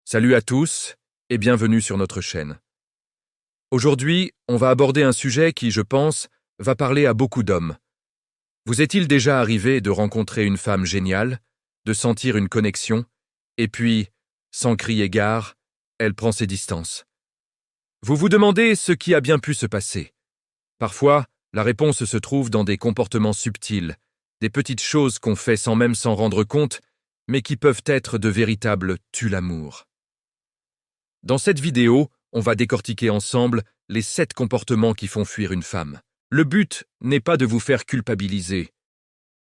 Salut à tous et bienvenue sur notre chaîne. Aujourd'hui, on va aborder un sujet qui, je pense, va parler à beaucoup d'hommes. Vous est-il déjà arrivé de rencontrer une femme géniale, de sentir une connexion, et puis, sans crier gare, elle prend ses distances? Vous vous demandez ce qui a bien pu se passer. Parfois, la réponse se trouve dans des comportements subtils, des petites choses qu'on fait sans même s'en rendre compte, mais qui peuvent être de véritables tue-l'amour. Dans cette vidéo, on va décortiquer ensemble les 7 comportements qui font fuir une femme. Le but n'est pas de vous faire culpabiliser,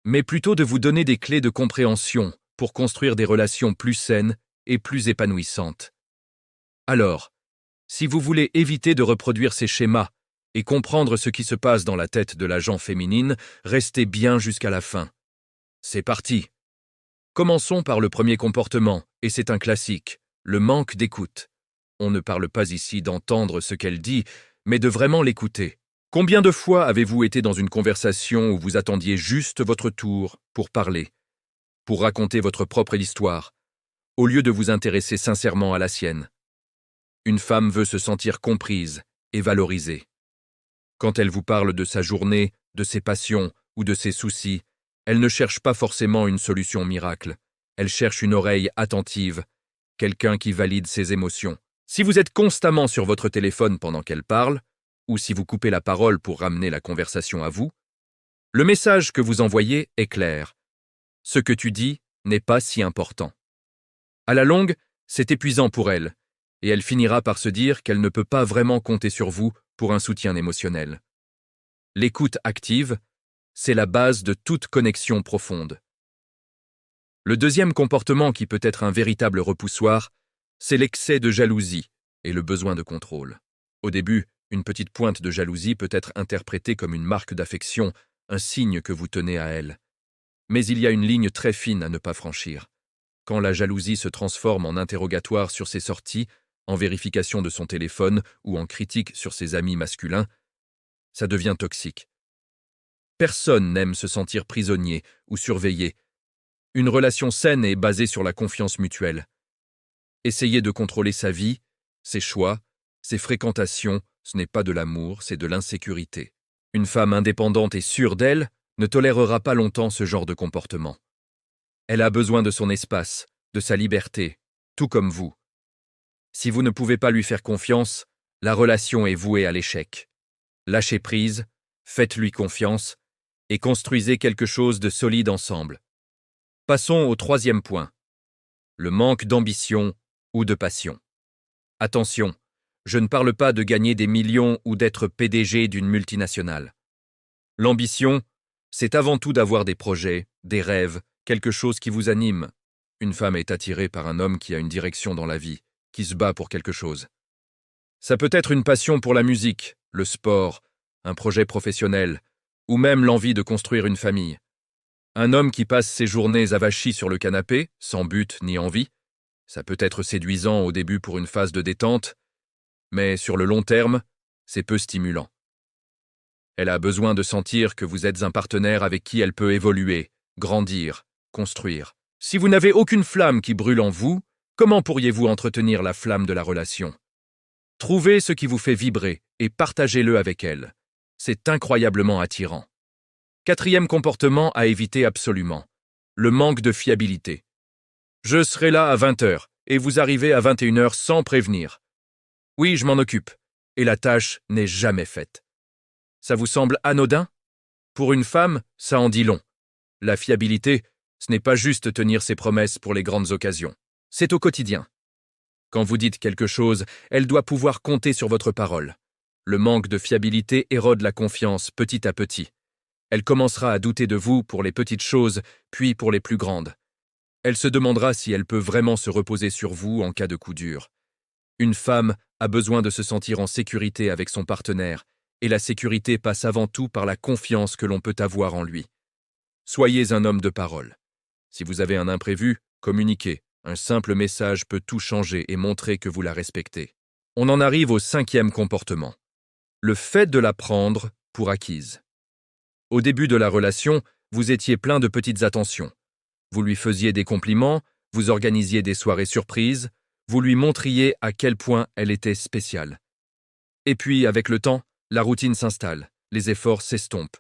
mais plutôt de vous donner des clés de compréhension pour construire des relations plus saines et plus épanouissantes. Alors, si vous voulez éviter de reproduire ces schémas et comprendre ce qui se passe dans la tête de la gent féminine, restez bien jusqu'à la fin. C'est parti! Commençons par le premier comportement, et c'est un classique, le manque d'écoute. On ne parle pas ici d'entendre ce qu'elle dit, mais de vraiment l'écouter. Combien de fois avez-vous été dans une conversation où vous attendiez juste votre tour pour parler, pour raconter votre propre histoire, au lieu de vous intéresser sincèrement à la sienne? Une femme veut se sentir comprise et valorisée. Quand elle vous parle de sa journée, de ses passions ou de ses soucis, elle ne cherche pas forcément une solution miracle. Elle cherche une oreille attentive, quelqu'un qui valide ses émotions. Si vous êtes constamment sur votre téléphone pendant qu'elle parle, ou si vous coupez la parole pour ramener la conversation à vous, le message que vous envoyez est clair. Ce que tu dis n'est pas si important. À la longue, c'est épuisant pour elle, et elle finira par se dire qu'elle ne peut pas vraiment compter sur vous pour un soutien émotionnel. L'écoute active, c'est la base de toute connexion profonde. Le deuxième comportement qui peut être un véritable repoussoir, c'est l'excès de jalousie et le besoin de contrôle. Au début, une petite pointe de jalousie peut être interprétée comme une marque d'affection, un signe que vous tenez à elle. Mais il y a une ligne très fine à ne pas franchir. Quand la jalousie se transforme en interrogatoire sur ses sorties, en vérification de son téléphone ou en critique sur ses amis masculins, ça devient toxique. Personne n'aime se sentir prisonnier ou surveillé. Une relation saine est basée sur la confiance mutuelle. Essayer de contrôler sa vie, ses choix, ses fréquentations, ce n'est pas de l'amour, c'est de l'insécurité. Une femme indépendante et sûre d'elle ne tolérera pas longtemps ce genre de comportement. Elle a besoin de son espace, de sa liberté, tout comme vous. Si vous ne pouvez pas lui faire confiance, la relation est vouée à l'échec. Lâchez prise, faites-lui confiance et construisez quelque chose de solide ensemble. Passons au troisième point, le manque d'ambition ou de passion. Attention, je ne parle pas de gagner des millions ou d'être PDG d'une multinationale. L'ambition, c'est avant tout d'avoir des projets, des rêves, quelque chose qui vous anime. Une femme est attirée par un homme qui a une direction dans la vie, qui se bat pour quelque chose. Ça peut être une passion pour la musique, le sport, un projet professionnel, ou même l'envie de construire une famille. Un homme qui passe ses journées avachi sur le canapé, sans but ni envie, ça peut être séduisant au début pour une phase de détente, mais sur le long terme, c'est peu stimulant. Elle a besoin de sentir que vous êtes un partenaire avec qui elle peut évoluer, grandir, construire. Si vous n'avez aucune flamme qui brûle en vous, comment pourriez-vous entretenir la flamme de la relation? Trouvez ce qui vous fait vibrer et partagez-le avec elle. C'est incroyablement attirant. Quatrième comportement à éviter absolument, le manque de fiabilité. Je serai là à 20h et vous arrivez à 21h sans prévenir. Oui, je m'en occupe, et la tâche n'est jamais faite. Ça vous semble anodin? Pour une femme, ça en dit long. La fiabilité, ce n'est pas juste tenir ses promesses pour les grandes occasions. C'est au quotidien. Quand vous dites quelque chose, elle doit pouvoir compter sur votre parole. Le manque de fiabilité érode la confiance petit à petit. Elle commencera à douter de vous pour les petites choses, puis pour les plus grandes. Elle se demandera si elle peut vraiment se reposer sur vous en cas de coup dur. Une femme a besoin de se sentir en sécurité avec son partenaire, et la sécurité passe avant tout par la confiance que l'on peut avoir en lui. Soyez un homme de parole. Si vous avez un imprévu, communiquez. Un simple message peut tout changer et montrer que vous la respectez. On en arrive au cinquième comportement. Le fait de la prendre pour acquise. Au début de la relation, vous étiez plein de petites attentions. Vous lui faisiez des compliments, vous organisiez des soirées surprises, vous lui montriez à quel point elle était spéciale. Et puis, avec le temps, la routine s'installe, les efforts s'estompent.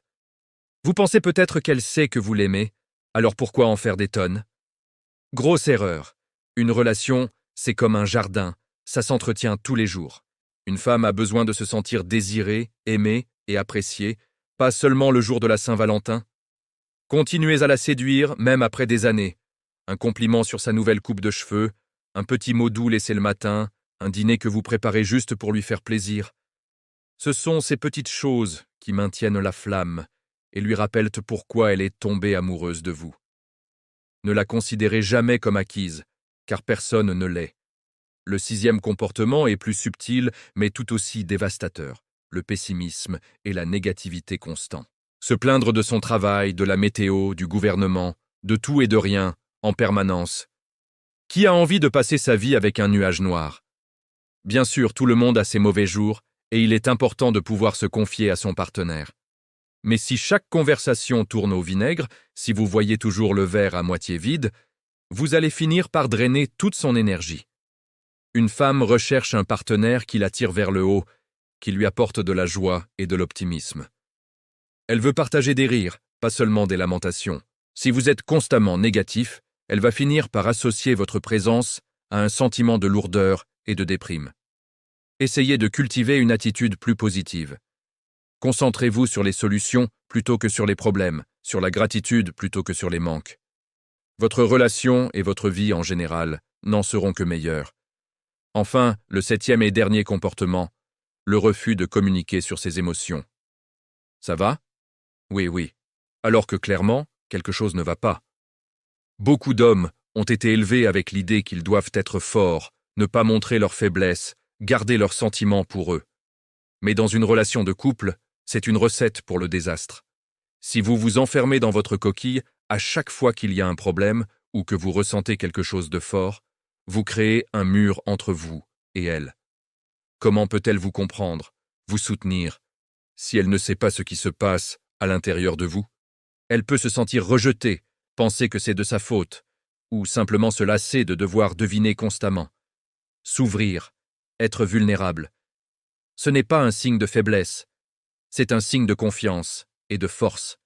Vous pensez peut-être qu'elle sait que vous l'aimez, alors pourquoi en faire des tonnes? Grosse erreur. Une relation, c'est comme un jardin, ça s'entretient tous les jours. Une femme a besoin de se sentir désirée, aimée et appréciée, pas seulement le jour de la Saint-Valentin. Continuez à la séduire, même après des années. Un compliment sur sa nouvelle coupe de cheveux, un petit mot doux laissé le matin, un dîner que vous préparez juste pour lui faire plaisir. Ce sont ces petites choses qui maintiennent la flamme et lui rappellent pourquoi elle est tombée amoureuse de vous. Ne la considérez jamais comme acquise, car personne ne l'est. Le 6e comportement est plus subtil, mais tout aussi dévastateur, le pessimisme et la négativité constants. Se plaindre de son travail, de la météo, du gouvernement, de tout et de rien, en permanence. Qui a envie de passer sa vie avec un nuage noir? Bien sûr, tout le monde a ses mauvais jours, et il est important de pouvoir se confier à son partenaire. Mais si chaque conversation tourne au vinaigre, si vous voyez toujours le verre à moitié vide, vous allez finir par drainer toute son énergie. Une femme recherche un partenaire qui la tire vers le haut, qui lui apporte de la joie et de l'optimisme. Elle veut partager des rires, pas seulement des lamentations. Si vous êtes constamment négatif, elle va finir par associer votre présence à un sentiment de lourdeur et de déprime. Essayez de cultiver une attitude plus positive. Concentrez-vous sur les solutions plutôt que sur les problèmes, sur la gratitude plutôt que sur les manques. Votre relation et votre vie en général n'en seront que meilleures. Enfin, le 7e et dernier comportement, le refus de communiquer sur ses émotions. Ça va? Oui. Alors que clairement, quelque chose ne va pas. Beaucoup d'hommes ont été élevés avec l'idée qu'ils doivent être forts, ne pas montrer leurs faiblesses, garder leurs sentiments pour eux. Mais dans une relation de couple, c'est une recette pour le désastre. Si vous vous enfermez dans votre coquille, à chaque fois qu'il y a un problème ou que vous ressentez quelque chose de fort, vous créez un mur entre vous et elle. Comment peut-elle vous comprendre, vous soutenir, si elle ne sait pas ce qui se passe à l'intérieur de vous? Elle peut se sentir rejetée, penser que c'est de sa faute, ou simplement se lasser de devoir deviner constamment. S'ouvrir, être vulnérable. Ce n'est pas un signe de faiblesse, c'est un signe de confiance et de force.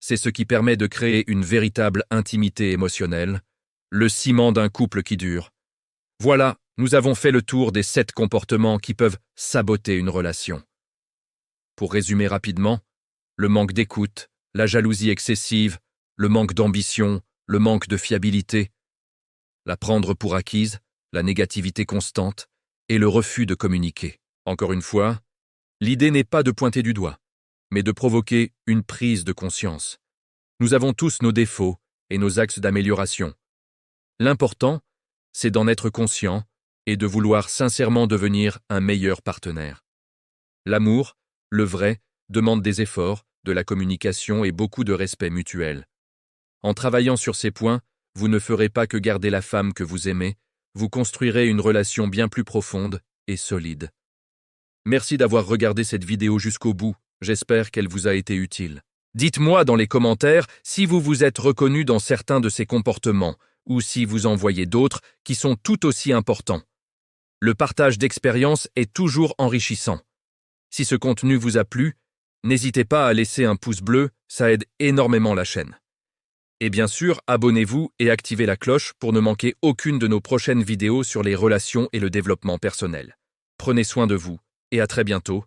C'est ce qui permet de créer une véritable intimité émotionnelle, le ciment d'un couple qui dure. Voilà, nous avons fait le tour des 7 comportements qui peuvent saboter une relation. Pour résumer rapidement, le manque d'écoute, la jalousie excessive, le manque d'ambition, le manque de fiabilité, la prendre pour acquise, la négativité constante et le refus de communiquer. Encore une fois, l'idée n'est pas de pointer du doigt, mais de provoquer une prise de conscience. Nous avons tous nos défauts et nos axes d'amélioration. L'important, c'est d'en être conscient et de vouloir sincèrement devenir un meilleur partenaire. L'amour, le vrai, demande des efforts, de la communication et beaucoup de respect mutuel. En travaillant sur ces points, vous ne ferez pas que garder la femme que vous aimez, vous construirez une relation bien plus profonde et solide. Merci d'avoir regardé cette vidéo jusqu'au bout, j'espère qu'elle vous a été utile. Dites-moi dans les commentaires si vous vous êtes reconnu dans certains de ces comportements ou si vous en voyez d'autres qui sont tout aussi importants. Le partage d'expériences est toujours enrichissant. Si ce contenu vous a plu, n'hésitez pas à laisser un pouce bleu, ça aide énormément la chaîne. Et bien sûr, abonnez-vous et activez la cloche pour ne manquer aucune de nos prochaines vidéos sur les relations et le développement personnel. Prenez soin de vous et à très bientôt.